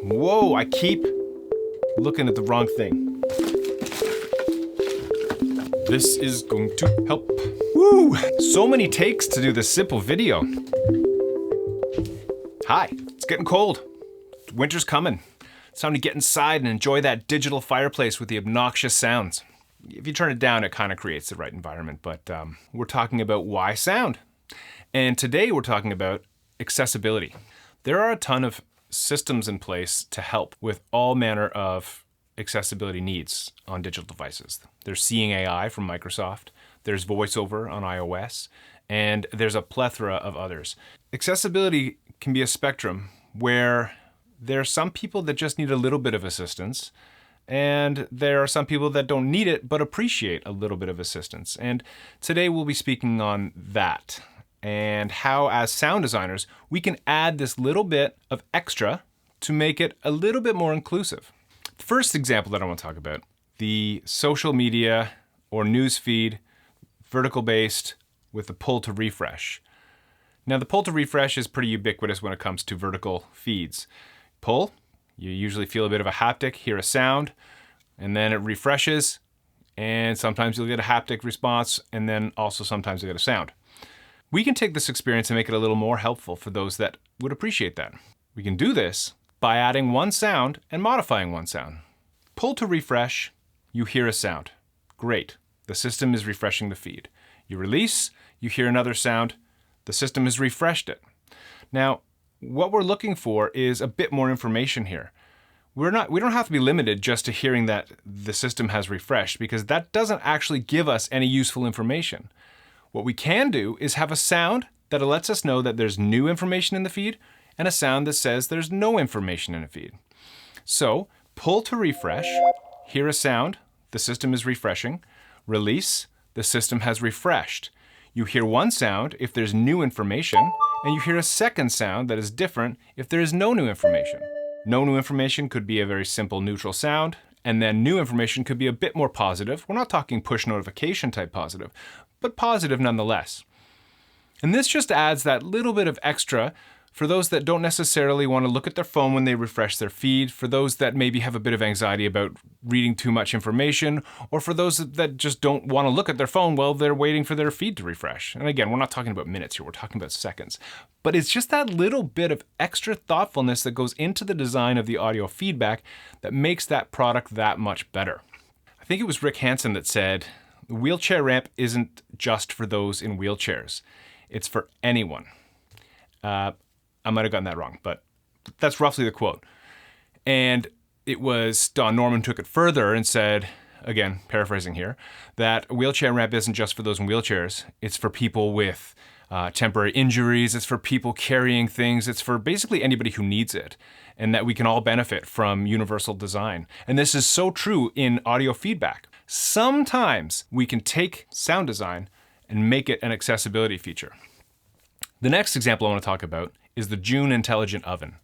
Whoa, I keep looking at the wrong thing. This is going to help. Woo! So many takes to do this simple video. Hi, it's getting cold. Winter's coming. It's time to get inside and enjoy that digital fireplace with the obnoxious sounds. If you turn it down, it kind of creates the right environment, but we're talking about why sound. And today we're talking about accessibility. There are a ton of systems in place to help with all manner of accessibility needs on digital devices. There's Seeing AI from Microsoft, there's VoiceOver on iOS, and there's a plethora of others. Accessibility can be a spectrum where there are some people that just need a little bit of assistance, and there are some people that don't need it but appreciate a little bit of assistance. And today we'll be speaking on that and how, as sound designers, we can add this little bit of extra to make it a little bit more inclusive. The first example that I want to talk about, the social media or news feed, vertical based with the pull to refresh. Now the pull to refresh is pretty ubiquitous when it comes to vertical feeds. Pull, you usually feel a bit of a haptic, hear a sound, and then it refreshes, and sometimes you'll get a haptic response, and then also sometimes you'll get a sound. We can take this experience and make it a little more helpful for those that would appreciate that. We can do this by adding one sound and modifying one sound. Pull to refresh, you hear a sound. Great, the system is refreshing the feed. You release, you hear another sound, the system has refreshed it. Now, what we're looking for is a bit more information here. We don't have to be limited just to hearing that the system has refreshed, because that doesn't actually give us any useful information. What we can do is have a sound that lets us know that there's new information in the feed and a sound that says there's no information in the feed. So, pull to refresh, hear a sound, the system is refreshing, release, the system has refreshed. You hear one sound if there's new information, and you hear a second sound that is different if there is no new information. No new information could be a very simple neutral sound, and then new information could be a bit more positive. We're not talking push notification type positive, but positive nonetheless. And this just adds that little bit of extra for those that don't necessarily want to look at their phone when they refresh their feed, for those that maybe have a bit of anxiety about reading too much information, or for those that just don't want to look at their phone while they're waiting for their feed to refresh. And again, we're not talking about minutes here, we're talking about seconds. But it's just that little bit of extra thoughtfulness that goes into the design of the audio feedback that makes that product that much better. I think it was Rick Hansen that said, the wheelchair ramp isn't just for those in wheelchairs. It's for anyone. I might have gotten that wrong, but that's roughly the quote. And it was Don Norman took it further and said, again, paraphrasing here, that a wheelchair ramp isn't just for those in wheelchairs. It's for people with temporary injuries. It's for people carrying things. It's for basically anybody who needs it, and that we can all benefit from universal design. And this is so true in audio feedback. Sometimes we can take sound design and make it an accessibility feature. The next example I want to talk about is the June Intelligent Oven.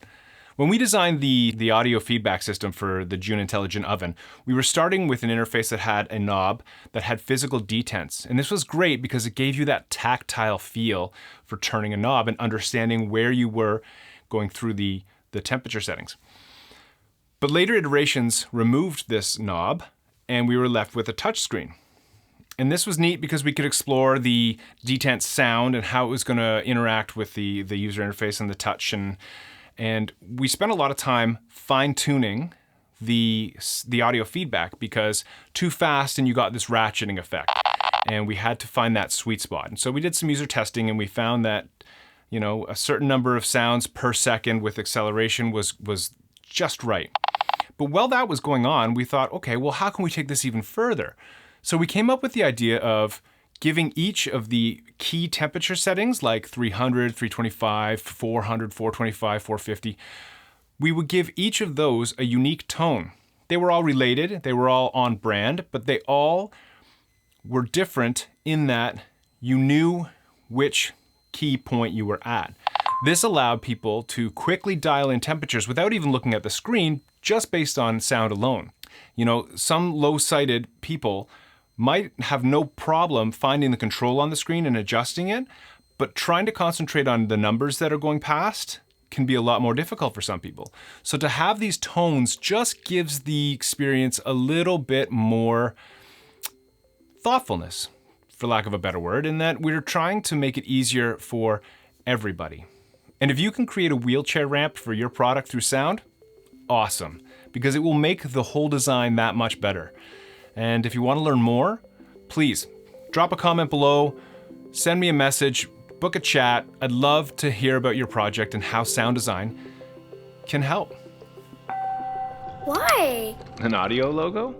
When we designed the audio feedback system for the June Intelligent Oven, we were starting with an interface that had a knob that had physical detents. And this was great because it gave you that tactile feel for turning a knob and understanding where you were going through the temperature settings. But later iterations removed this knob, and we were left with a touch screen. And this was neat because we could explore the detent sound and how it was going to interact with the user interface and the touch. And we spent a lot of time fine-tuning the audio feedback, because too fast and you got this ratcheting effect. And we had to find that sweet spot. And so we did some user testing, and we found that, a certain number of sounds per second with acceleration was just right. But while that was going on, we thought, okay, well, how can we take this even further? So we came up with the idea of giving each of the key temperature settings, like 300, 325, 400, 425, 450, we would give each of those a unique tone. They were all related, they were all on brand, but they all were different in that you knew which key point you were at. This allowed people to quickly dial in temperatures without even looking at the screen, just based on sound alone. Some low-sighted people might have no problem finding the control on the screen and adjusting it, but trying to concentrate on the numbers that are going past can be a lot more difficult for some people. So to have these tones just gives the experience a little bit more thoughtfulness, for lack of a better word, in that we're trying to make it easier for everybody. And if you can create a wheelchair ramp for your product through sound, awesome, because it will make the whole design that much better. And if you want to learn more, please drop a comment below, send me a message, book a chat. I'd love to hear about your project and how sound design can help. Why? An audio logo?